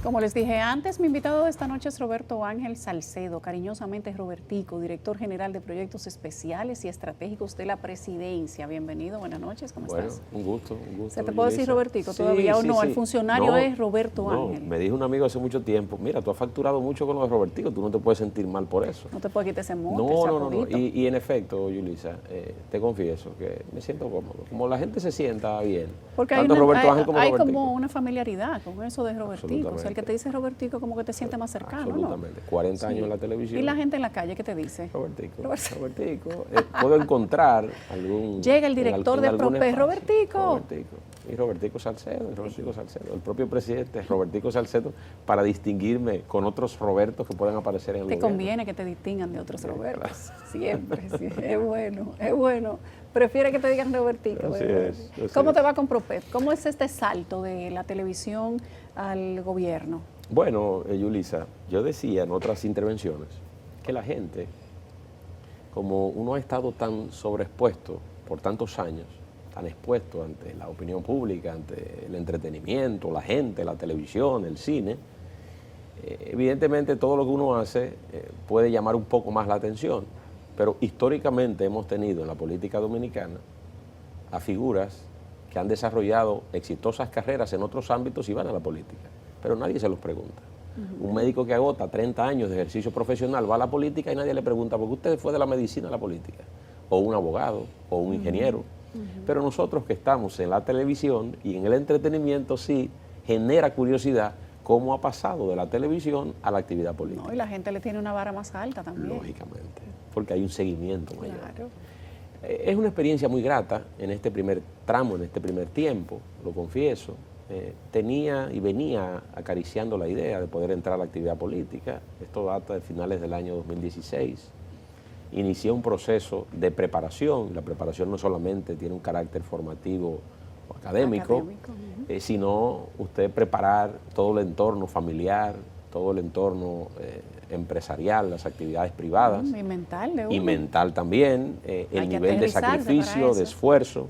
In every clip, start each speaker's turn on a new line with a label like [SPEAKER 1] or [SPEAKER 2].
[SPEAKER 1] Como les dije antes, mi invitado de esta noche es Roberto Ángel Salcedo, cariñosamente Robertico, director general de Proyectos Especiales y Estratégicos de la Presidencia. Bienvenido, buenas noches, ¿cómo estás?
[SPEAKER 2] Un gusto.
[SPEAKER 1] ¿Se te puede decir Robertico todavía o no? El funcionario es Roberto Ángel.
[SPEAKER 2] Me dijo un amigo hace mucho tiempo, mira, tú has facturado mucho con lo de Robertico, tú no te puedes sentir mal por eso.
[SPEAKER 1] No te puedes quitar ese mote,
[SPEAKER 2] No. Y en efecto, Yulisa, te confieso que me siento cómodo. Como la gente se sienta bien,
[SPEAKER 1] porque
[SPEAKER 2] tanto Roberto Ángel como Robertico.
[SPEAKER 1] Hay como una familiaridad con eso de Robertico. O sea, el que te dice Robertico como que te siente más cercano,
[SPEAKER 2] absolutamente. ¿No? 40 años en la televisión.
[SPEAKER 1] ¿Y la gente en la calle qué te dice?
[SPEAKER 2] Robertico. Puedo encontrar algún...
[SPEAKER 1] Llega el director de ProPEP, Robertico.
[SPEAKER 2] Y Robertico Salcedo. El propio presidente es Robertico Salcedo, para distinguirme con otros Robertos que puedan aparecer en el gobierno.
[SPEAKER 1] Te conviene que te distingan de otros Robertos. Siempre, sí. Es bueno. Prefiere que te digan Robertico.
[SPEAKER 2] Así es.
[SPEAKER 1] ¿Cómo te va con ProPEP? ¿Cómo es este salto de la televisión al gobierno?
[SPEAKER 2] Bueno, Yulisa, yo decía en otras intervenciones que la gente, como uno ha estado tan sobreexpuesto por tantos años, tan expuesto ante la opinión pública, ante el entretenimiento, la gente, la televisión, el cine, evidentemente todo lo que uno hace puede llamar un poco más la atención, pero históricamente hemos tenido en la política dominicana a figuras que han desarrollado exitosas carreras en otros ámbitos y van a la política, pero nadie se los pregunta. Un médico que agota 30 años de ejercicio profesional va a la política y nadie le pregunta ¿por qué usted fue de la medicina a la política? O un abogado, o un ingeniero. Pero nosotros que estamos en la televisión y en el entretenimiento sí genera curiosidad cómo ha pasado de la televisión a la actividad política.
[SPEAKER 1] No, y la gente le tiene una vara más alta también.
[SPEAKER 2] Lógicamente, porque hay un seguimiento mayor.
[SPEAKER 1] Claro.
[SPEAKER 2] Es una experiencia muy grata en este primer tramo, en este primer tiempo, lo confieso. Tenía y venía acariciando la idea de poder entrar a la actividad política. Esto data de finales del año 2016. Inicié un proceso de preparación. La preparación no solamente tiene un carácter formativo o académico, sino usted preparar todo el entorno familiar, todo el entorno empresarial, las actividades privadas.
[SPEAKER 1] Y mental, de uno.
[SPEAKER 2] Y mental también, el nivel de sacrificio, de esfuerzo.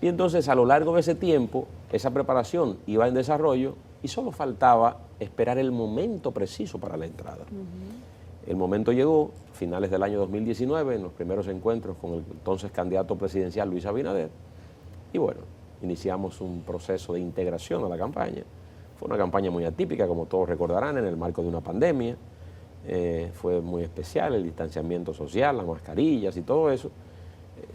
[SPEAKER 2] Y entonces a lo largo de ese tiempo, esa preparación iba en desarrollo y solo faltaba esperar el momento preciso para la entrada. El momento llegó, finales del año 2019, en los primeros encuentros con el entonces candidato presidencial Luis Abinader. Y bueno, iniciamos un proceso de integración a la campaña. Fue una campaña muy atípica, como todos recordarán, en el marco de una pandemia. Fue muy especial el distanciamiento social, las mascarillas y todo eso.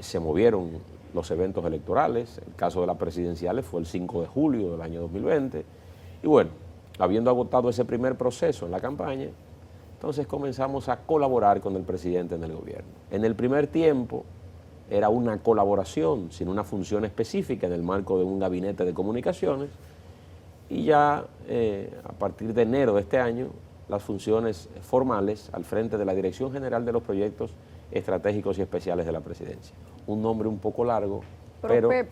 [SPEAKER 2] Se movieron los eventos electorales. El caso de las presidenciales fue el 5 de julio del año 2020. Y bueno, habiendo agotado ese primer proceso en la campaña, entonces comenzamos a colaborar con el presidente en el gobierno. En el primer tiempo era una colaboración sin una función específica en el marco de un gabinete de comunicaciones y ya a partir de enero de este año las funciones formales al frente de la Dirección General de los Proyectos Estratégicos y Especiales de la Presidencia. Un nombre un poco largo, pero
[SPEAKER 1] Pep,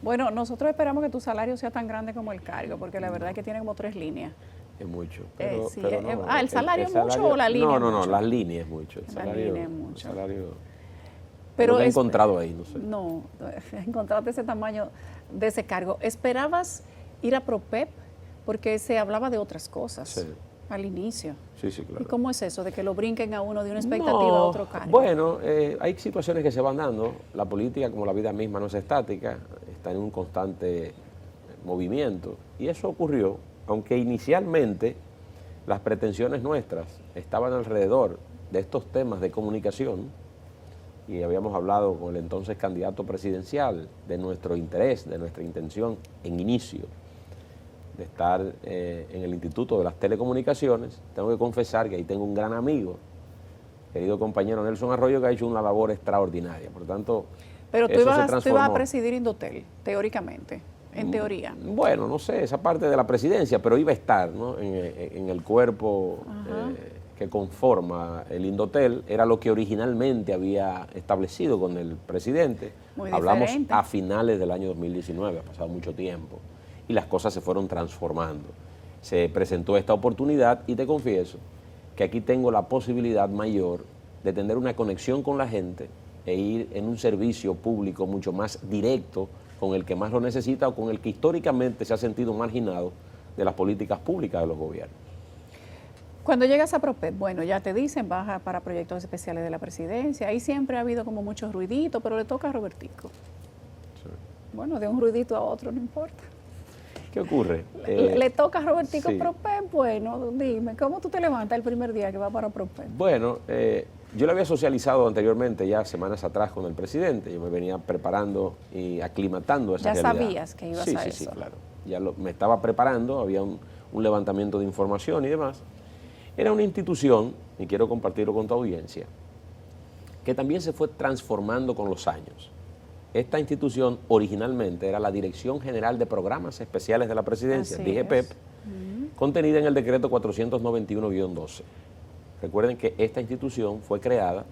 [SPEAKER 1] bueno, nosotros esperamos que tu salario sea tan grande como el cargo, porque la verdad es que tiene como 3 líneas.
[SPEAKER 2] Es mucho.
[SPEAKER 1] Sí,
[SPEAKER 2] pero no,
[SPEAKER 1] ¿el salario es mucho o la línea?
[SPEAKER 2] No, las líneas es mucho. El salario
[SPEAKER 1] es mucho.
[SPEAKER 2] Pero lo he encontrado ahí, no sé.
[SPEAKER 1] No, encontraste ese tamaño de ese cargo. ¿Esperabas ir a ProPEP? Porque se hablaba de otras cosas al inicio.
[SPEAKER 2] Sí, claro.
[SPEAKER 1] ¿Y cómo es eso, de que lo brinquen a uno de una expectativa a otro cargo?
[SPEAKER 2] Bueno, hay situaciones que se van dando. La política, como la vida misma, no es estática, está en un constante movimiento. Y eso ocurrió, aunque inicialmente las pretensiones nuestras estaban alrededor de estos temas de comunicación, y habíamos hablado con el entonces candidato presidencial de nuestro interés, de nuestra intención en inicio, de estar en el Instituto de las Telecomunicaciones. Tengo que confesar que ahí tengo un gran amigo, querido compañero Nelson Arroyo, que ha hecho una labor extraordinaria. Por tanto,
[SPEAKER 1] pero tú ibas a presidir Indotel, teóricamente, en teoría.
[SPEAKER 2] Bueno, no sé, esa parte de la presidencia, pero iba a estar, ¿no?, en el cuerpo que conforma el Indotel. Era lo que originalmente había establecido con el presidente.
[SPEAKER 1] Muy
[SPEAKER 2] Hablamos
[SPEAKER 1] diferente.
[SPEAKER 2] a finales del año 2019, ha pasado mucho tiempo, y las cosas se fueron transformando. Se presentó esta oportunidad y te confieso que aquí tengo la posibilidad mayor de tener una conexión con la gente e ir en un servicio público mucho más directo con el que más lo necesita o con el que históricamente se ha sentido marginado de las políticas públicas de los gobiernos.
[SPEAKER 1] Cuando llegas a PROPEP, bueno, ya te dicen, baja para proyectos especiales de la presidencia, ahí siempre ha habido como mucho ruidito, pero le toca a Robertico. Sí. Bueno, de un ruidito a otro, no importa.
[SPEAKER 2] ¿Qué ocurre?
[SPEAKER 1] Le toca a Robertico
[SPEAKER 2] sí.
[SPEAKER 1] PROPEP, bueno, dime, ¿cómo tú te levantas el primer día que va para PROPEP?
[SPEAKER 2] Bueno, yo lo había socializado anteriormente, ya semanas atrás con el presidente, yo me venía preparando y aclimatando a esa realidad.
[SPEAKER 1] Ya sabías que ibas a eso.
[SPEAKER 2] Sí, claro. Ya me estaba preparando, había un levantamiento de información y demás. Era una institución, y quiero compartirlo con tu audiencia, que también se fue transformando con los años. Esta institución originalmente era la Dirección General de Programas Especiales de la Presidencia, DGPEP, contenida en el decreto 491-12. Recuerden que esta institución fue creada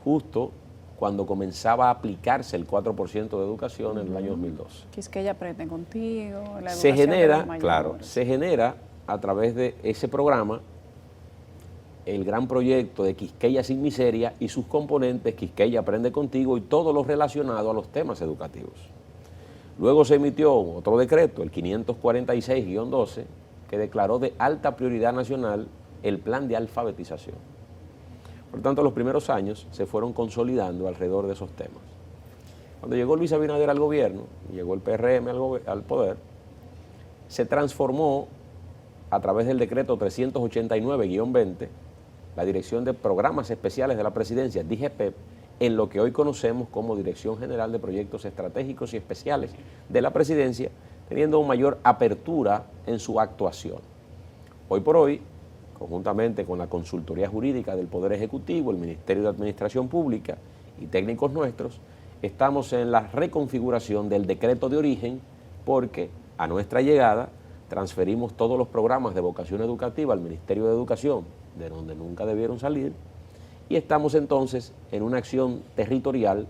[SPEAKER 2] justo cuando comenzaba a aplicarse el 4% de educación en el año 2012.
[SPEAKER 1] Quisqueya Aprende Contigo, la educación
[SPEAKER 2] se genera,
[SPEAKER 1] de los
[SPEAKER 2] claro, se genera a través de ese programa el gran proyecto de Quisqueya Sin Miseria y sus componentes Quisqueya Aprende Contigo y todo lo relacionado a los temas educativos. Luego se emitió otro decreto, el 546-12, que declaró de alta prioridad nacional el plan de alfabetización. Por tanto, los primeros años se fueron consolidando alrededor de esos temas. Cuando llegó Luis Abinader al gobierno, llegó el PRM al poder, se transformó a través del decreto 389-20, la Dirección de Programas Especiales de la Presidencia, DGPEP, en lo que hoy conocemos como Dirección General de Proyectos Estratégicos y Especiales de la Presidencia, teniendo una mayor apertura en su actuación. Hoy por hoy, conjuntamente con la Consultoría Jurídica del Poder Ejecutivo, el Ministerio de Administración Pública y técnicos nuestros, estamos en la reconfiguración del decreto de origen porque a nuestra llegada transferimos todos los programas de vocación educativa al Ministerio de Educación, de donde nunca debieron salir, y estamos entonces en una acción territorial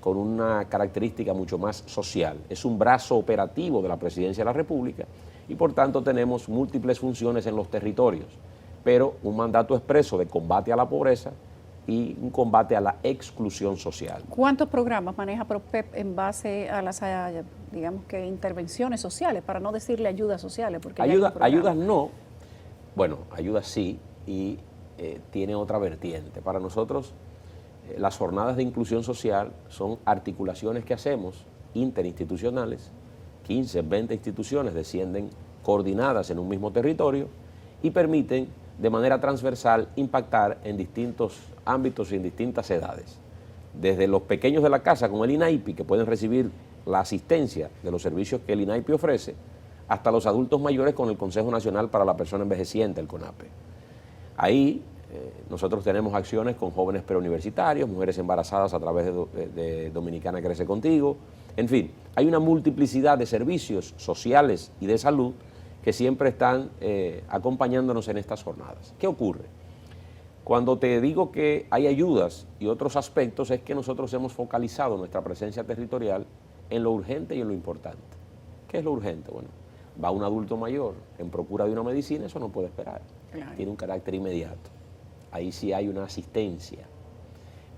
[SPEAKER 2] con una característica mucho más social. Es un brazo operativo de la Presidencia de la República y por tanto tenemos múltiples funciones en los territorios, pero un mandato expreso de combate a la pobreza y un combate a la exclusión social.
[SPEAKER 1] ¿Cuántos programas maneja PROPEP en base a las, digamos que, intervenciones sociales, para no decirle ayudas sociales? Porque
[SPEAKER 2] ayudas no, bueno, ayudas sí, y tiene otra vertiente. Para nosotros, las jornadas de inclusión social son articulaciones que hacemos interinstitucionales, 15, 20 instituciones descienden coordinadas en un mismo territorio y permiten de manera transversal impactar en distintos ámbitos y en distintas edades. Desde los pequeños de la casa con el INAIPI, que pueden recibir la asistencia de los servicios que el INAIPI ofrece, hasta los adultos mayores con el Consejo Nacional para la Persona Envejeciente, el CONAPE. Ahí nosotros tenemos acciones con jóvenes preuniversitarios, mujeres embarazadas a través de Dominicana Crece Contigo. En fin, hay una multiplicidad de servicios sociales y de salud que siempre están acompañándonos en estas jornadas. ¿Qué ocurre? Cuando te digo que hay ayudas y otros aspectos, es que nosotros hemos focalizado nuestra presencia territorial en lo urgente y en lo importante. ¿Qué es lo urgente? Bueno, va un adulto mayor en procura de una medicina, eso no puede esperar. Claro. Tiene un carácter inmediato. Ahí sí hay una asistencia.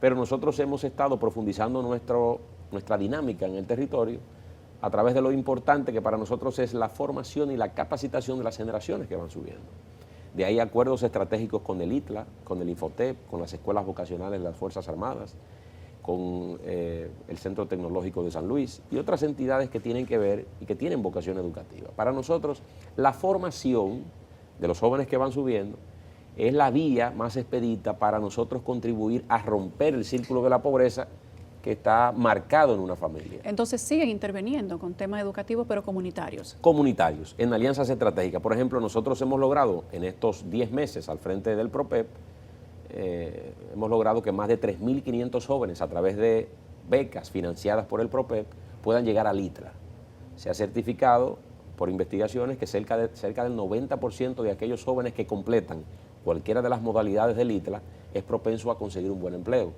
[SPEAKER 2] Pero nosotros hemos estado profundizando nuestra dinámica en el territorio a través de lo importante que para nosotros es la formación y la capacitación de las generaciones que van subiendo. De ahí acuerdos estratégicos con el ITLA, con el Infotep, con las escuelas vocacionales de las Fuerzas Armadas, con el Centro Tecnológico de San Luis y otras entidades que tienen que ver y que tienen vocación educativa. Para nosotros, la formación de los jóvenes que van subiendo es la vía más expedita para nosotros contribuir a romper el círculo de la pobreza que está marcado en una familia.
[SPEAKER 1] Entonces siguen interviniendo con temas educativos, pero comunitarios.
[SPEAKER 2] Comunitarios, en alianzas estratégicas. Por ejemplo, nosotros hemos logrado en estos 10 meses al frente del PROPEP, hemos logrado que más de 3.500 jóvenes a través de becas financiadas por el PROPEP puedan llegar al ITLA. Se ha certificado por investigaciones que cerca del 90% de aquellos jóvenes que completan cualquiera de las modalidades del ITLA es propenso a conseguir un buen empleo.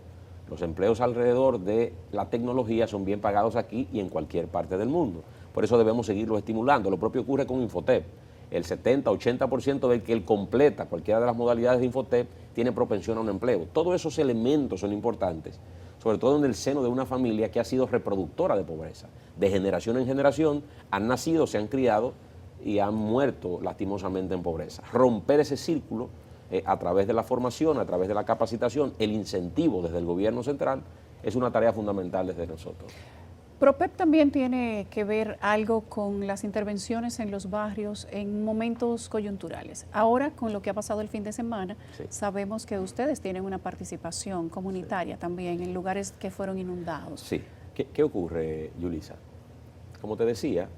[SPEAKER 2] Los empleos alrededor de la tecnología son bien pagados aquí y en cualquier parte del mundo. Por eso debemos seguirlos estimulando. Lo propio ocurre con Infotep. El 70-80% del que él completa cualquiera de las modalidades de Infotep tiene propensión a un empleo. Todos esos elementos son importantes, sobre todo en el seno de una familia que ha sido reproductora de pobreza. De generación en generación han nacido, se han criado y han muerto lastimosamente en pobreza. Romper ese círculo a través de la formación, a través de la capacitación, el incentivo desde el gobierno central, es una tarea fundamental desde nosotros.
[SPEAKER 1] PROPEP también tiene que ver algo con las intervenciones en los barrios en momentos coyunturales. Ahora, con lo que ha pasado el fin de semana, sí, sabemos que ustedes tienen una participación comunitaria, sí, también en lugares que fueron inundados.
[SPEAKER 2] Sí. ¿Qué ocurre, Yulisa? Como te decía,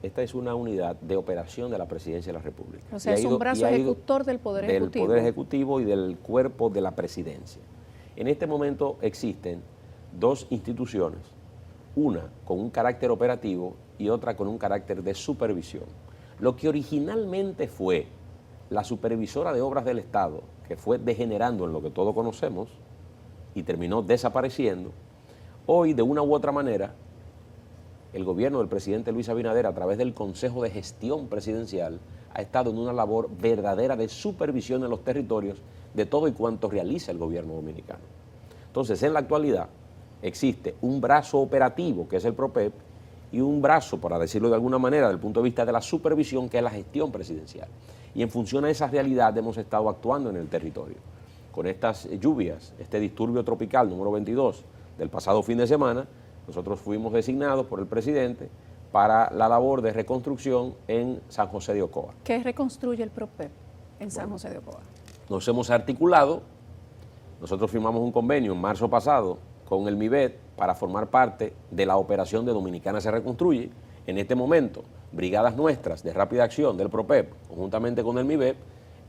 [SPEAKER 2] esta es una unidad de operación de la Presidencia de la República.
[SPEAKER 1] O sea, es un brazo ejecutor del Poder Ejecutivo.
[SPEAKER 2] Del Poder Ejecutivo y del cuerpo de la Presidencia. En este momento existen dos instituciones, una con un carácter operativo y otra con un carácter de supervisión. Lo que originalmente fue la supervisora de obras del Estado, que fue degenerando en lo que todos conocemos y terminó desapareciendo, hoy de una u otra manera el gobierno del presidente Luis Abinader, a través del Consejo de Gestión Presidencial, ha estado en una labor verdadera de supervisión en los territorios de todo y cuanto realiza el gobierno dominicano. Entonces, en la actualidad, existe un brazo operativo, que es el PROPEP, y un brazo, para decirlo de alguna manera, desde el punto de vista de la supervisión, que es la gestión presidencial. Y en función a esa realidad hemos estado actuando en el territorio. Con estas lluvias, este disturbio tropical número 22 del pasado fin de semana, nosotros fuimos designados por el presidente para la labor de reconstrucción en San José de Ocoa.
[SPEAKER 1] ¿Qué reconstruye el PROPEP en San José de Ocoa?
[SPEAKER 2] Nos hemos articulado, nosotros firmamos un convenio en marzo pasado con el MIBET para formar parte de la operación de Dominicana se reconstruye. En este momento, brigadas nuestras de rápida acción del PROPEP, conjuntamente con el MIBET,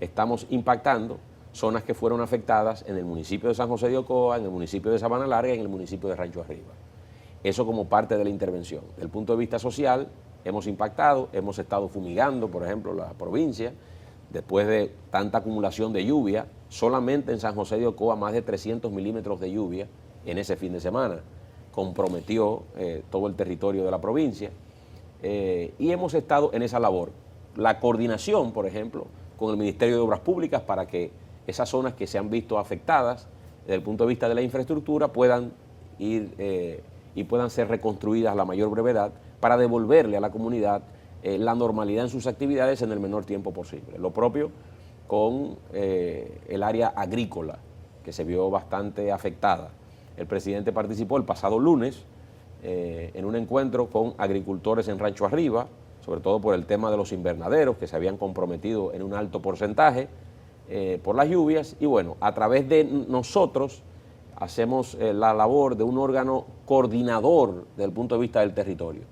[SPEAKER 2] estamos impactando zonas que fueron afectadas en el municipio de San José de Ocoa, en el municipio de Sabana Larga y en el municipio de Rancho Arriba. Eso como parte de la intervención. Desde el punto de vista social, hemos impactado, hemos estado fumigando, por ejemplo, la provincia, después de tanta acumulación de lluvia, solamente en San José de Ocoa más de 300 milímetros de lluvia en ese fin de semana, comprometió todo el territorio de la provincia, y hemos estado en esa labor. La coordinación, por ejemplo, con el Ministerio de Obras Públicas para que esas zonas que se han visto afectadas desde el punto de vista de la infraestructura puedan ir y puedan ser reconstruidas a la mayor brevedad para devolverle a la comunidad la normalidad en sus actividades en el menor tiempo posible. Lo propio con el área agrícola, que se vio bastante afectada. El presidente participó el pasado lunes en un encuentro con agricultores en Rancho Arriba, sobre todo por el tema de los invernaderos, que se habían comprometido en un alto porcentaje por las lluvias, y bueno, a través de nosotros hacemos la labor de un órgano coordinador desde el punto de vista del territorio.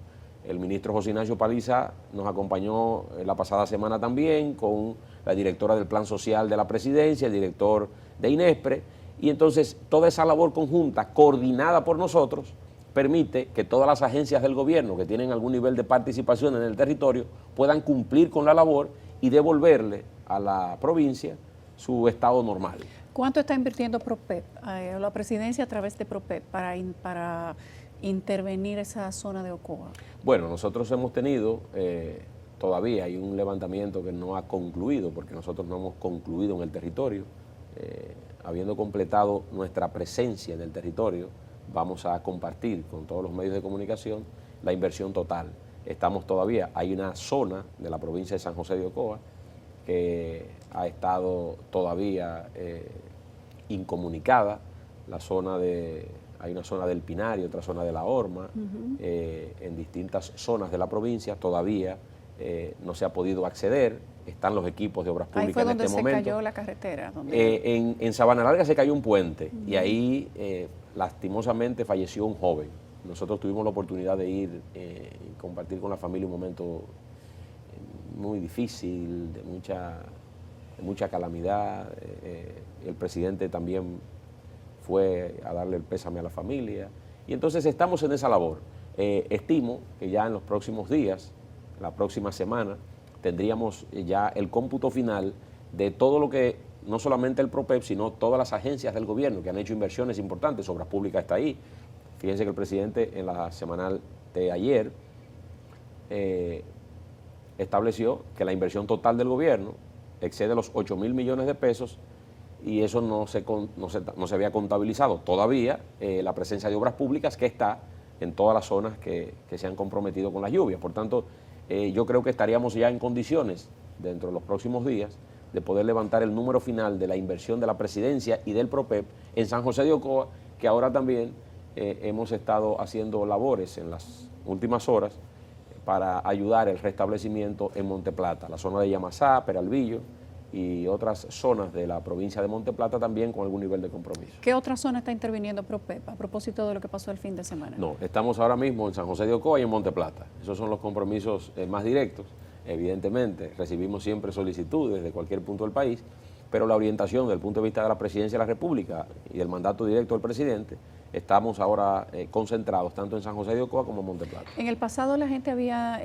[SPEAKER 2] El ministro José Ignacio Paliza nos acompañó la pasada semana también con la directora del Plan Social de la Presidencia, el director de INESPRE, y entonces toda esa labor conjunta, coordinada por nosotros, permite que todas las agencias del gobierno que tienen algún nivel de participación en el territorio puedan cumplir con la labor y devolverle a la provincia su estado normal.
[SPEAKER 1] ¿Cuánto está invirtiendo PROPEP, la presidencia a través de PROPEP para intervenir esa zona de Ocoa?
[SPEAKER 2] Bueno, nosotros hemos tenido, todavía hay un levantamiento que no ha concluido, porque nosotros no hemos concluido en el territorio. Habiendo completado nuestra presencia en el territorio, vamos a compartir con todos los medios de comunicación la inversión total. Estamos todavía, hay una zona de la provincia de San José de Ocoa que ha estado todavía incomunicada, hay una zona del Pinar y otra zona de la Horma, en distintas zonas de la provincia todavía no se ha podido acceder, están los equipos de obras públicas en este momento.
[SPEAKER 1] Ahí fue donde se cayó la carretera.
[SPEAKER 2] En Sabana Larga se cayó un puente y ahí lastimosamente falleció un joven. Nosotros tuvimos la oportunidad de ir y compartir con la familia un momento muy difícil, de mucha calamidad. El presidente también fue a darle el pésame a la familia. Y entonces estamos en esa labor. Estimo que ya en los próximos días, la próxima semana, tendríamos ya el cómputo final de todo lo que, no solamente el PROPEP, sino todas las agencias del gobierno que han hecho inversiones importantes. Obras Públicas está ahí. Fíjense que el presidente en la semanal de ayer estableció que la inversión total del gobierno excede los 8.000 millones de pesos y eso no se había contabilizado todavía la presencia de Obras Públicas que está en todas las zonas que se han comprometido con las lluvias. Por tanto, yo creo que estaríamos ya en condiciones, dentro de los próximos días, de poder levantar el número final de la inversión de la presidencia y del PROPEP en San José de Ocoa, que ahora también hemos estado haciendo labores en las últimas horas para ayudar el restablecimiento en Monte Plata, la zona de Yamasá, Peralvillo y otras zonas de la provincia de Monte Plata también con algún nivel de compromiso.
[SPEAKER 1] ¿Qué otra zona está interviniendo PROPEP a propósito de lo que pasó el fin de semana?
[SPEAKER 2] No, estamos ahora mismo en San José de Ocoa y en Monte Plata. Esos son los compromisos más directos. Evidentemente, recibimos siempre solicitudes de cualquier punto del país, pero la orientación desde el punto de vista de la Presidencia de la República y del mandato directo del presidente, estamos ahora concentrados tanto en San José de Ocoa como en Monte Plata.
[SPEAKER 1] En el pasado la gente había,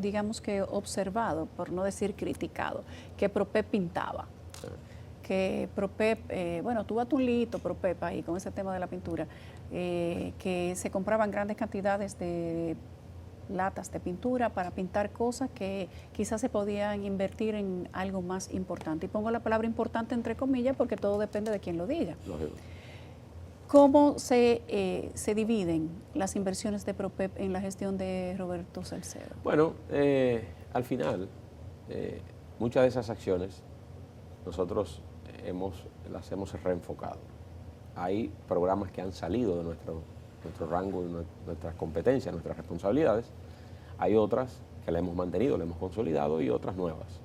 [SPEAKER 1] digamos que observado, por no decir criticado, que PROPEP pintaba. Sí. Que PROPEP, bueno, tuvo a un lito PROPEP ahí con ese tema de la pintura, que se compraban grandes cantidades de latas de pintura para pintar cosas que quizás se podían invertir en algo más importante. Y pongo la palabra importante entre comillas porque todo depende de quien lo diga.
[SPEAKER 2] Lógico.
[SPEAKER 1] ¿Cómo se dividen las inversiones de PROPEP en la gestión de Roberto Salcedo?
[SPEAKER 2] Bueno, al final, muchas de esas acciones nosotros las hemos reenfocado. Hay programas que han salido de nuestro rango, de nuestras competencias, nuestras responsabilidades. Hay otras que las hemos mantenido, las hemos consolidado y otras nuevas.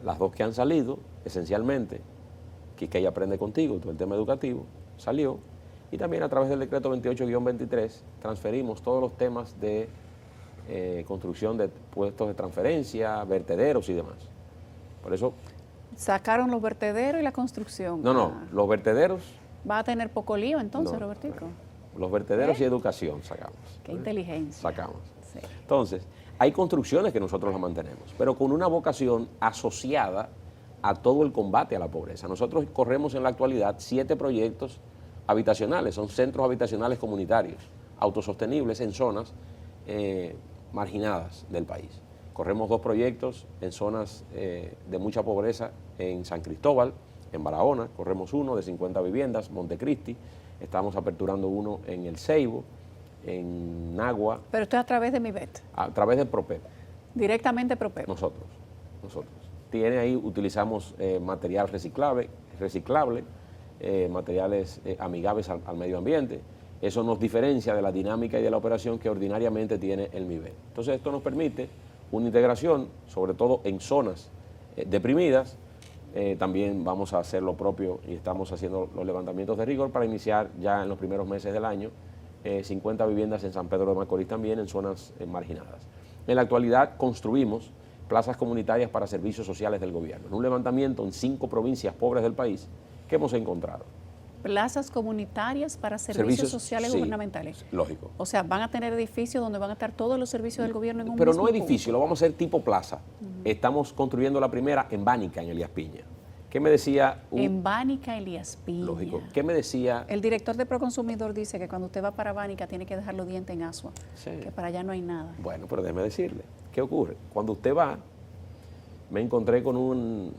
[SPEAKER 2] Las dos que han salido, esencialmente, Quisqueya Aprende Contigo, todo el tema educativo, salió, y también a través del decreto 28-23 transferimos todos los temas de construcción de puestos de transferencia, vertederos y demás. Por eso...
[SPEAKER 1] Sacaron los vertederos y la construcción.
[SPEAKER 2] No, los vertederos...
[SPEAKER 1] Va a tener poco lío entonces, Robertico.
[SPEAKER 2] Los vertederos y educación sacamos.
[SPEAKER 1] Qué inteligencia.
[SPEAKER 2] Sacamos.
[SPEAKER 1] Sí.
[SPEAKER 2] Entonces, hay construcciones que nosotros las mantenemos, pero con una vocación asociada a todo el combate a la pobreza. Nosotros corremos en la actualidad 7 proyectos habitacionales, son centros habitacionales comunitarios, autosostenibles en zonas marginadas del país. Corremos 2 proyectos en zonas de mucha pobreza en San Cristóbal, en Barahona, corremos uno de 50 viviendas, Montecristi, estamos aperturando uno en El Ceibo, en Nagua.
[SPEAKER 1] Pero esto es a través de MIBET.
[SPEAKER 2] A través del PROPEP.
[SPEAKER 1] Directamente PROPEP.
[SPEAKER 2] Nosotros. Tiene ahí, utilizamos material reciclable, materiales amigables al medio ambiente. Eso nos diferencia de la dinámica y de la operación que ordinariamente tiene el MIBET. Entonces esto nos permite una integración, sobre todo en zonas deprimidas. También vamos a hacer lo propio y estamos haciendo los levantamientos de rigor para iniciar ya en los primeros meses del año 50 viviendas en San Pedro de Macorís también en zonas marginadas. En la actualidad construimos plazas comunitarias para servicios sociales del gobierno, en un levantamiento en 5 provincias pobres del país que hemos encontrado.
[SPEAKER 1] Plazas comunitarias para servicios sociales gubernamentales.
[SPEAKER 2] Lógico.
[SPEAKER 1] O sea, van a tener edificios donde van a estar todos los servicios del gobierno en un
[SPEAKER 2] Pero
[SPEAKER 1] mismo
[SPEAKER 2] no edificio,
[SPEAKER 1] punto.
[SPEAKER 2] lo vamos a hacer tipo plaza. Estamos construyendo la primera en Bánica, en Elías Piña. ¿Qué me decía?
[SPEAKER 1] En Bánica, Elías Piña.
[SPEAKER 2] Lógico. ¿Qué me decía?
[SPEAKER 1] El director de Proconsumidor dice que cuando usted va para Bánica tiene que dejar los dientes en Asua, que para allá no hay nada.
[SPEAKER 2] Bueno, pero déjeme decirle, ¿qué ocurre? Cuando usted va, me encontré con un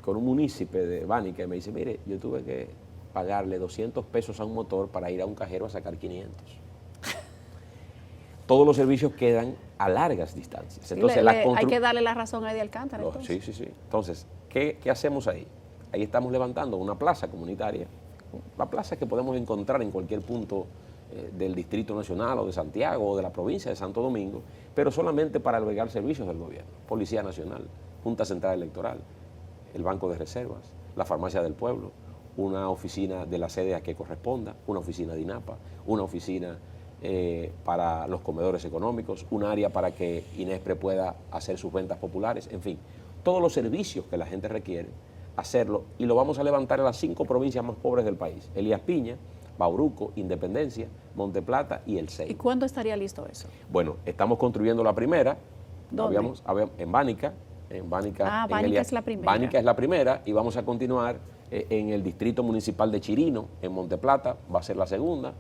[SPEAKER 2] munícipe de Bánica y me dice, mire, yo tuve que pagarle 200 pesos a un motor para ir a un cajero a sacar 500. Todos los servicios quedan a largas distancias. Entonces,
[SPEAKER 1] hay que darle la razón a Eddie Alcántara.
[SPEAKER 2] Sí. Entonces, ¿qué hacemos ahí? Ahí estamos levantando una plaza comunitaria, la plaza que podemos encontrar en cualquier punto del Distrito Nacional o de Santiago o de la provincia de Santo Domingo, pero solamente para albergar servicios del gobierno. Policía Nacional, Junta Central Electoral, el Banco de Reservas, la Farmacia del Pueblo, una oficina de la sede a que corresponda, una oficina de INAPA, una oficina para los comedores económicos, un área para que INESPRE pueda hacer sus ventas populares, en fin, todos los servicios que la gente requiere, hacerlo, y lo vamos a levantar en las 5 provincias más pobres del país: Elías Piña, Bauruco, Independencia, Monte Plata y El Ceibo.
[SPEAKER 1] ¿Y cuándo estaría listo eso?
[SPEAKER 2] Bueno, estamos construyendo la primera.
[SPEAKER 1] ¿Dónde?
[SPEAKER 2] En Bánica.
[SPEAKER 1] Bánica es la primera.
[SPEAKER 2] Bánica es la primera y vamos a continuar en el Distrito Municipal de Chirino, en Monte Plata, va a ser la segunda.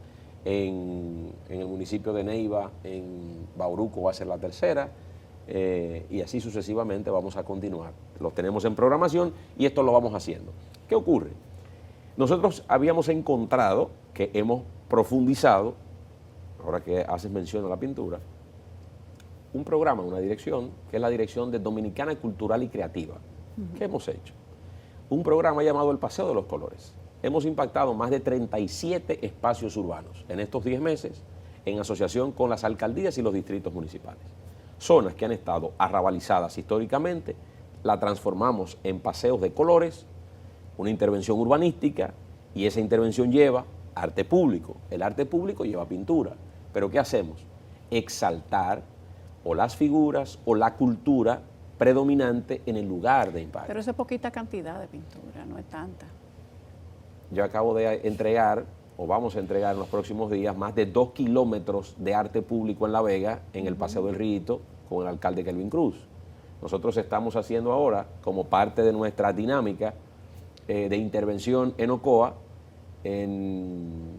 [SPEAKER 2] En el municipio de Neiva, en Bauruco, va a ser la tercera. Y así sucesivamente vamos a continuar. Los tenemos en programación y esto lo vamos haciendo. ¿Qué ocurre? Nosotros habíamos encontrado que hemos profundizado, ahora que haces mención a la pintura, un programa, una dirección, que es la Dirección de Dominicana Cultural y Creativa. ¿Qué hemos hecho? Un programa llamado El Paseo de los Colores. Hemos impactado más de 37 espacios urbanos en estos 10 meses en asociación con las alcaldías y los distritos municipales. Zonas que han estado arrabalizadas históricamente, la transformamos en paseos de colores, una intervención urbanística, y esa intervención lleva arte público. El arte público lleva pintura. Pero ¿qué hacemos? Exaltar o las figuras o la cultura predominante en el lugar de impacto.
[SPEAKER 1] Pero eso es poquita cantidad de pintura, no es tanta.
[SPEAKER 2] Yo acabo de entregar, o vamos a entregar en los próximos días, más de 2 kilómetros de arte público en La Vega, en el Paseo del Río, con el alcalde Kelvin Cruz. Nosotros estamos haciendo ahora, como parte de nuestra dinámica de intervención en Ocoa, en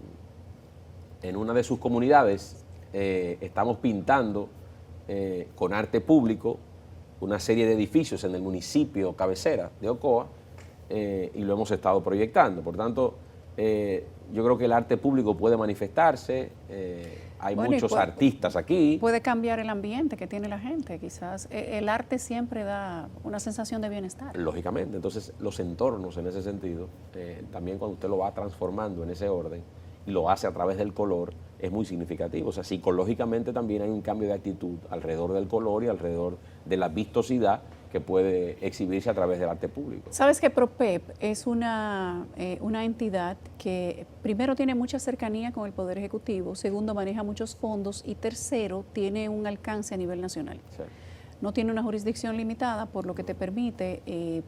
[SPEAKER 2] una de sus comunidades, estamos pintando con arte público una serie de edificios en el municipio cabecera de Ocoa, y lo hemos estado proyectando. Por tanto, yo creo que el arte público puede manifestarse, hay muchos artistas aquí.
[SPEAKER 1] Puede cambiar el ambiente que tiene la gente, quizás. El arte siempre da una sensación de bienestar.
[SPEAKER 2] Lógicamente, entonces los entornos en ese sentido, también cuando usted lo va transformando en ese orden y lo hace a través del color, es muy significativo. O sea, psicológicamente también hay un cambio de actitud alrededor del color y alrededor de la vistosidad que puede exhibirse a través del arte público.
[SPEAKER 1] Sabes que PROPEP es una entidad que primero tiene mucha cercanía con el Poder Ejecutivo, segundo maneja muchos fondos y tercero tiene un alcance a nivel nacional.
[SPEAKER 2] Sí.
[SPEAKER 1] No tiene una jurisdicción limitada, por lo que te permite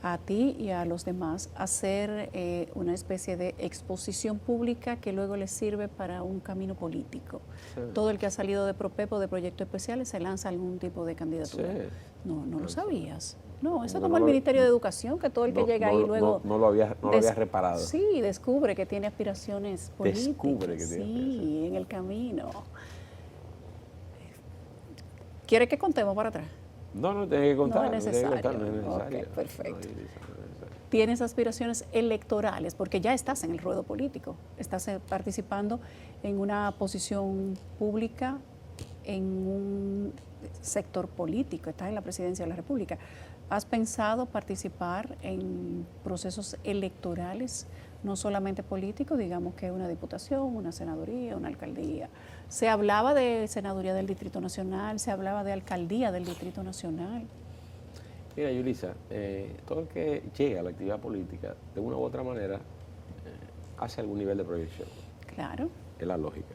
[SPEAKER 1] a ti y a los demás hacer una especie de exposición pública que luego les sirve para un camino político. Sí. Todo el que ha salido de PROPEP o de proyectos especiales se lanza a algún tipo de candidatura. Sí. No lo sabías. No, eso como el Ministerio de Educación, que todo el que llega ahí luego...
[SPEAKER 2] No lo había reparado.
[SPEAKER 1] Sí, descubre que tiene aspiraciones políticas.
[SPEAKER 2] Descubre que tiene aspiraciones.
[SPEAKER 1] Sí, en el camino. ¿Quiere que contemos para atrás?
[SPEAKER 2] No tiene que contar.
[SPEAKER 1] No es necesario.
[SPEAKER 2] No es necesario.
[SPEAKER 1] Okay, perfecto. Tienes aspiraciones electorales, porque ya estás en el ruedo político, estás participando en una posición pública, en un sector político, estás en la presidencia de la República. ¿Has pensado participar en procesos electorales, no solamente políticos, digamos que una diputación, una senaduría, una alcaldía? Se hablaba de senaduría del Distrito Nacional, se hablaba de alcaldía del Distrito Nacional.
[SPEAKER 2] Mira, Yulisa, todo el que llega a la actividad política, de una u otra manera, hace algún nivel de proyección.
[SPEAKER 1] Claro.
[SPEAKER 2] Es la lógica.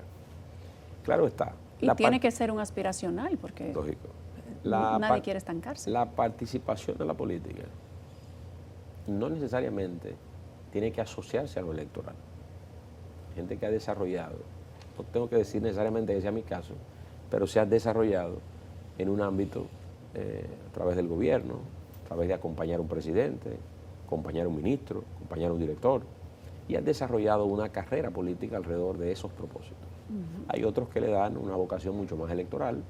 [SPEAKER 2] Claro está.
[SPEAKER 1] Y tiene que ser un aspiracional, porque
[SPEAKER 2] lógico.
[SPEAKER 1] Nadie quiere estancarse.
[SPEAKER 2] La participación de la política no necesariamente tiene que asociarse a lo electoral. Gente que ha desarrollado, no tengo que decir necesariamente que sea mi caso, pero se ha desarrollado en un ámbito a través del gobierno, a través de acompañar a un presidente, acompañar a un ministro, acompañar a un director, y han desarrollado una carrera política alrededor de esos propósitos. Hay otros que le dan una vocación mucho más electoral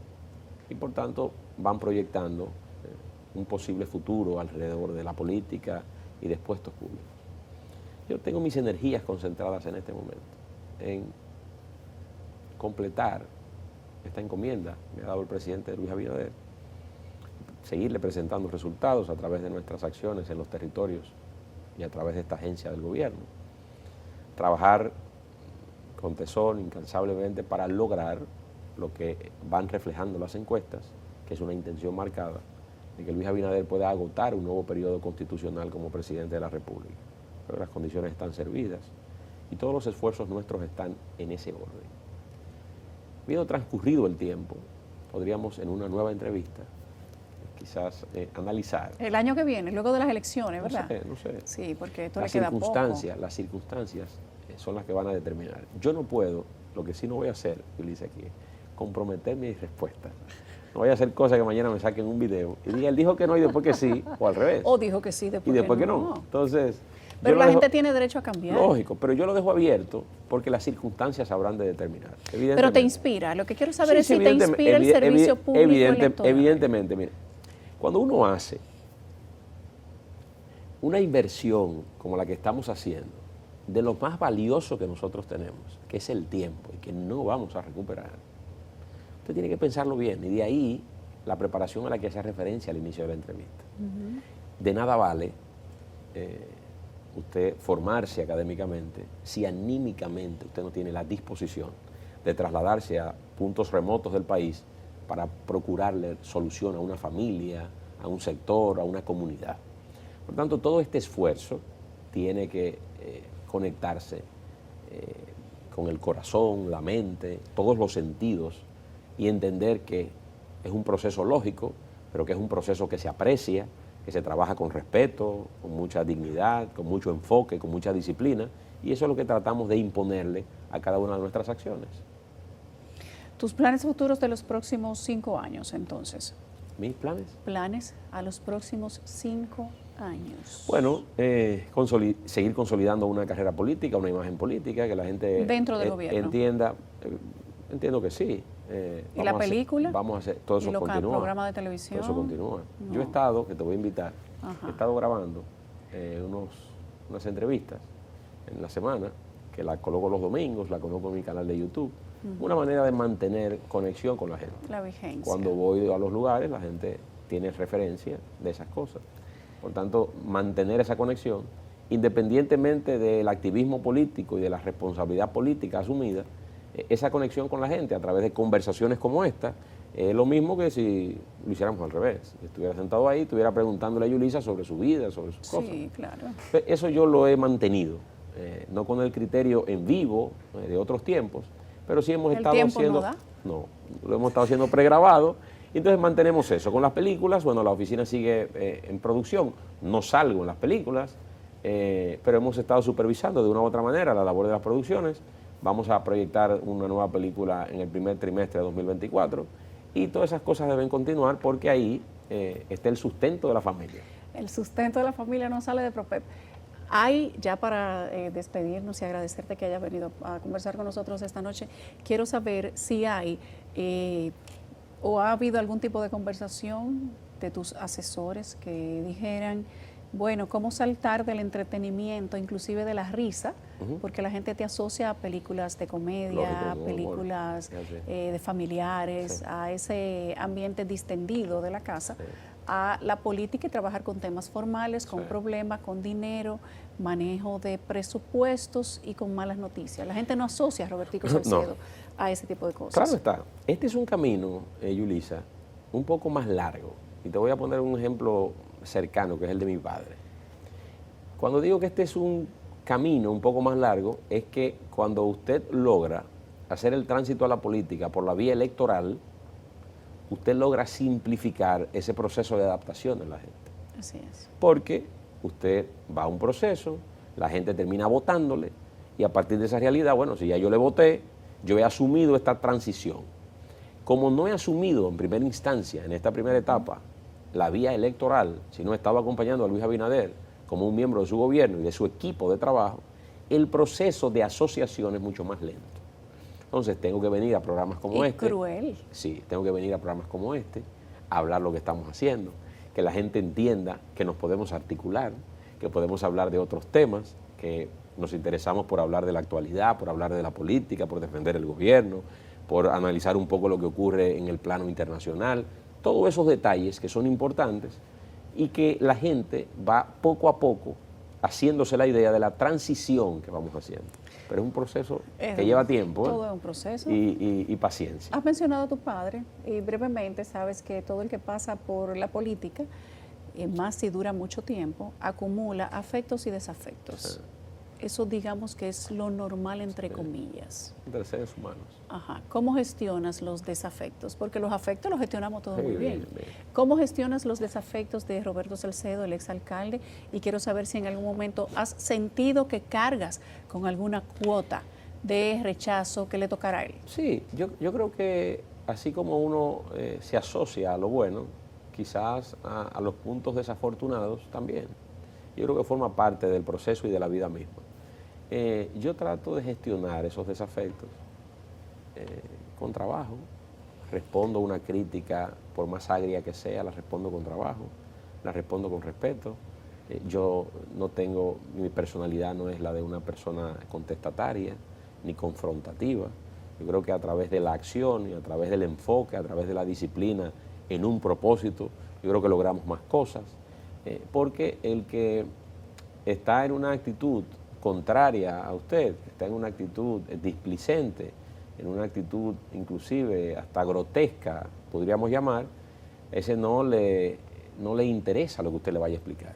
[SPEAKER 2] y por tanto van proyectando un posible futuro alrededor de la política y de puestos públicos. Yo tengo mis energías concentradas en este momento, en completar esta encomienda que me ha dado el presidente Luis Abinader, seguirle presentando resultados a través de nuestras acciones en los territorios y a través de esta agencia del gobierno. Trabajar con tesón, incansablemente, para lograr lo que van reflejando las encuestas, que es una intención marcada de que Luis Abinader pueda agotar un nuevo periodo constitucional como presidente de la República. Pero las condiciones están servidas y todos los esfuerzos nuestros están en ese orden. Habiendo transcurrido el tiempo, podríamos en una nueva entrevista quizás analizar.
[SPEAKER 1] El año que viene, luego de las elecciones, ¿verdad?
[SPEAKER 2] No sé.
[SPEAKER 1] Sí, porque esto le queda poco.
[SPEAKER 2] Las circunstancias son las que van a determinar. Yo no puedo, lo que sí no voy a hacer, yo le dice aquí, comprometer mis respuestas. No voy a hacer cosas que mañana me saquen un video y diga, él dijo que no y después que sí, o al revés.
[SPEAKER 1] O dijo que sí, después
[SPEAKER 2] que no. Entonces,
[SPEAKER 1] pero la gente tiene derecho a cambiar.
[SPEAKER 2] Lógico, pero yo lo dejo abierto porque las circunstancias habrán de determinar.
[SPEAKER 1] Pero te inspira. Lo que quiero saber es si te inspira el servicio público electoral.
[SPEAKER 2] Evidentemente, mire, cuando uno hace una inversión como la que estamos haciendo, de lo más valioso que nosotros tenemos, que es el tiempo y que no vamos a recuperar, Usted tiene que pensarlo bien, y de ahí la preparación a la que hace referencia al inicio de la entrevista. De nada vale usted formarse académicamente si anímicamente usted no tiene la disposición de trasladarse a puntos remotos del país para procurarle solución a una familia, a un sector, a una comunidad. Por tanto, todo este esfuerzo tiene que conectarse con el corazón, la mente, todos los sentidos, y entender que es un proceso lógico, pero que es un proceso que se aprecia, que se trabaja con respeto, con mucha dignidad, con mucho enfoque, con mucha disciplina, y eso es lo que tratamos de imponerle a cada una de nuestras acciones. ¿Tus planes futuros de los próximos 5 años, entonces? ¿Mis planes? Planes a los próximos 5 años. Bueno, seguir consolidando una carrera política, una imagen política, que la gente dentro del gobierno entienda. Entiendo que sí. ¿Y la película? Vamos a hacer, todo eso continúa. ¿Y los programas de televisión? Todo eso continúa. No. Yo he estado, que te voy a invitar, he estado grabando unas entrevistas en la semana, que la coloco los domingos, la coloco en mi canal de YouTube. Una manera de mantener conexión con la gente. La vigencia. Cuando voy a los lugares, la gente tiene referencia de esas cosas. Por tanto, mantener esa conexión, independientemente del activismo político y de la responsabilidad política asumida, esa conexión con la gente a través de conversaciones como esta, es lo mismo que si lo hiciéramos al revés. Si estuviera sentado ahí, estuviera preguntándole a Yulisa sobre su vida, sobre sus cosas. Sí, claro. Eso yo lo he mantenido, no con el criterio en vivo de otros tiempos, pero sí hemos estado haciendo... No, lo hemos estado haciendo pregrabado, y entonces mantenemos eso. Con las películas, bueno, la oficina sigue en producción, no salgo en las películas, pero hemos estado supervisando de una u otra manera la labor de las producciones. Vamos a proyectar una nueva película en el primer trimestre de 2024, y todas esas cosas deben continuar porque ahí está el sustento de la familia. El sustento de la familia no sale de PROPEP. Hay, ya para despedirnos y agradecerte que hayas venido a conversar con nosotros esta noche, quiero saber si hay o ha habido algún tipo de conversación de tus asesores que dijeran, bueno, cómo saltar del entretenimiento, inclusive de la risa, porque la gente te asocia a películas de comedia, películas de familiares, a ese ambiente distendido de la casa, a la política y trabajar con temas formales, con problemas, con dinero, manejo de presupuestos y con malas noticias. La gente no asocia a Robertico Salcedo a ese tipo de cosas. Claro está. Este es un camino, Yulisa, un poco más largo. Y te voy a poner un ejemplo cercano, que es el de mi padre. Cuando digo que este es un camino un poco más largo, es que cuando usted logra hacer el tránsito a la política por la vía electoral, usted logra simplificar ese proceso de adaptación de la gente. Así es. Porque usted va a un proceso, la gente termina votándole, y a partir de esa realidad, bueno, si ya yo le voté, yo he asumido esta transición. Como no he asumido en primera instancia, en esta primera etapa, la vía electoral, si no estaba acompañando a Luis Abinader como un miembro de su gobierno y de su equipo de trabajo, el proceso de asociación es mucho más lento. Entonces tengo que venir a programas como este. Cruel. Sí, tengo que venir a programas como este, a hablar lo que estamos haciendo, que la gente entienda que nos podemos articular, que podemos hablar de otros temas, que nos interesamos por hablar de la actualidad, por hablar de la política, por defender el gobierno, por analizar un poco lo que ocurre en el plano internacional. Todos esos detalles que son importantes y que la gente va poco a poco haciéndose la idea de la transición que vamos haciendo. Pero es un proceso que lleva tiempo. Todo es un proceso. Y paciencia. Has mencionado a tu padre y brevemente sabes que todo el que pasa por la política, más si dura mucho tiempo, acumula afectos y desafectos. Sí. Eso digamos que es lo normal entre comillas. Entre seres humanos. Ajá. ¿Cómo gestionas los desafectos? Porque los afectos los gestionamos todos muy bien. ¿Cómo gestionas los desafectos de Roberto Salcedo, el exalcalde? Y quiero saber si en algún momento has sentido que cargas con alguna cuota de rechazo que le tocará a él. Sí, yo creo que así como uno se asocia a lo bueno, quizás a los puntos desafortunados también. Yo creo que forma parte del proceso y de la vida misma. Yo trato de gestionar esos desafectos con trabajo. Respondo una crítica, por más agria que sea, la respondo con trabajo, la respondo con respeto. Yo no tengo, mi personalidad no es la de una persona contestataria ni confrontativa. Yo creo que a través de la acción y a través del enfoque, a través de la disciplina en un propósito, yo creo que logramos más cosas, porque el que está en una actitud contraria a usted, está en una actitud displicente, en una actitud inclusive hasta grotesca, podríamos llamar, ese no le interesa lo que usted le vaya a explicar.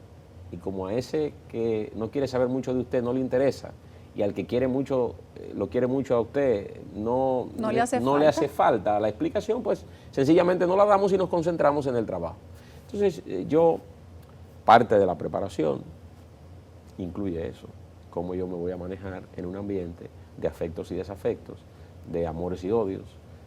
[SPEAKER 2] Y como a ese que no quiere saber mucho de usted no le interesa, y al que quiere mucho, lo quiere mucho a usted, no le hace falta la explicación, pues sencillamente no la damos y nos concentramos en el trabajo. Entonces, parte de la preparación incluye eso, cómo yo me voy a manejar en un ambiente de afectos y desafectos, de amores y odios,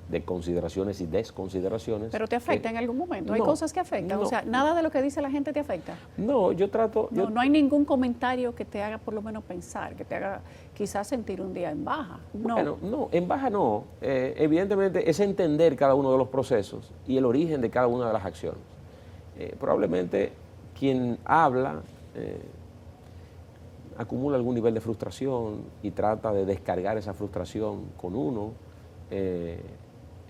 [SPEAKER 2] de consideraciones y desconsideraciones.
[SPEAKER 1] ¿Pero te afecta en algún momento? ¿Hay cosas que afectan? O sea, ¿nada de lo que dice la gente te afecta?
[SPEAKER 2] No, yo trato...
[SPEAKER 1] No hay ningún comentario que te haga por lo menos pensar, que te haga quizás sentir un día en baja. No.
[SPEAKER 2] Bueno, no, en baja no. Evidentemente es entender cada uno de los procesos y el origen de cada una de las acciones. Probablemente quien habla acumula algún nivel de frustración y trata de descargar esa frustración con uno.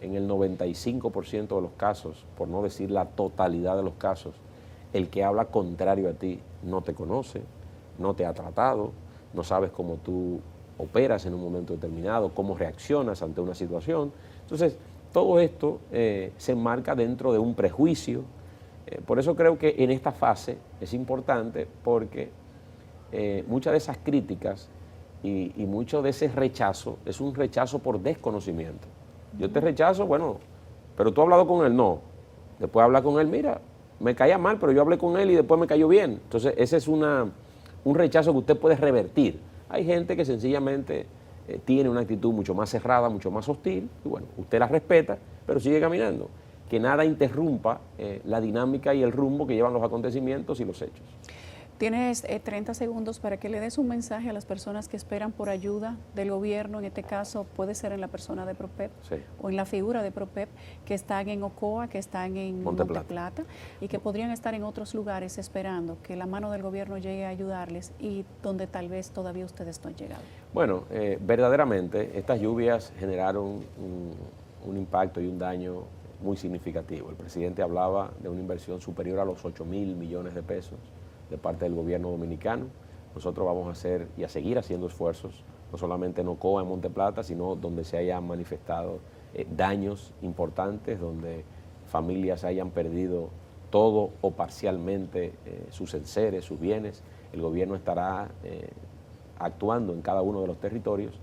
[SPEAKER 2] En el 95% de los casos, por no decir la totalidad de los casos, el que habla contrario a ti no te conoce, no te ha tratado, no sabes cómo tú operas en un momento determinado, cómo reaccionas ante una situación. Entonces, todo esto se enmarca dentro de un prejuicio. Por eso creo que en esta fase es importante, porque muchas de esas críticas y mucho de ese rechazo es un rechazo por desconocimiento. Yo te rechazo, bueno, pero tú has hablado con él, no. Después hablas con él, mira, me caía mal, pero yo hablé con él y después me cayó bien. Entonces, ese es un rechazo que usted puede revertir. Hay gente que sencillamente tiene una actitud mucho más cerrada, mucho más hostil, y bueno, usted la respeta, pero sigue caminando. Que nada interrumpa la dinámica y el rumbo que llevan los acontecimientos y los hechos.
[SPEAKER 1] Tienes 30 segundos para que le des un mensaje a las personas que esperan por ayuda del gobierno, en este caso puede ser en la persona de PROPEP, sí, o en la figura de PROPEP, que están en Ocoa, que están en Monteplata y que podrían estar en otros lugares esperando que la mano del gobierno llegue a ayudarles y donde tal vez todavía ustedes no han llegado. Bueno,
[SPEAKER 2] verdaderamente estas lluvias generaron un impacto y un daño muy significativo. El presidente hablaba de una inversión superior a los 8.000 millones de pesos de parte del gobierno dominicano. Nosotros vamos a hacer y a seguir haciendo esfuerzos, no solamente en Ocoa, en Monteplata, sino donde se hayan manifestado daños importantes, donde familias hayan perdido todo o parcialmente sus enseres, sus bienes. El gobierno estará actuando en cada uno de los territorios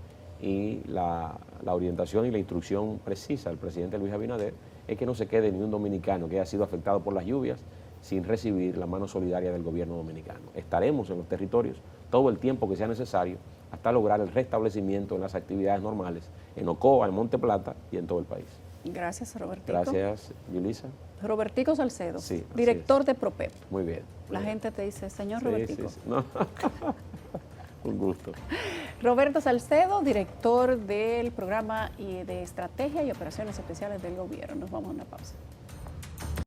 [SPEAKER 2] y la orientación y la instrucción precisa del presidente Luis Abinader es que no se quede ni un dominicano que haya sido afectado por las lluvias sin recibir la mano solidaria del gobierno dominicano. Estaremos en los territorios todo el tiempo que sea necesario hasta lograr el restablecimiento en las actividades normales en Ocoa, en Monteplata y en todo el país.
[SPEAKER 1] Gracias, Robertico.
[SPEAKER 2] Gracias, Yulisa.
[SPEAKER 1] Robertico Salcedo,
[SPEAKER 2] sí,
[SPEAKER 1] director de PROPEP.
[SPEAKER 2] Muy bien.
[SPEAKER 1] La gente te dice, señor Robertico.
[SPEAKER 2] Sí. No. Un gusto.
[SPEAKER 1] Roberto Salcedo, director del programa de estrategia y operaciones especiales del gobierno. Nos vamos a una pausa.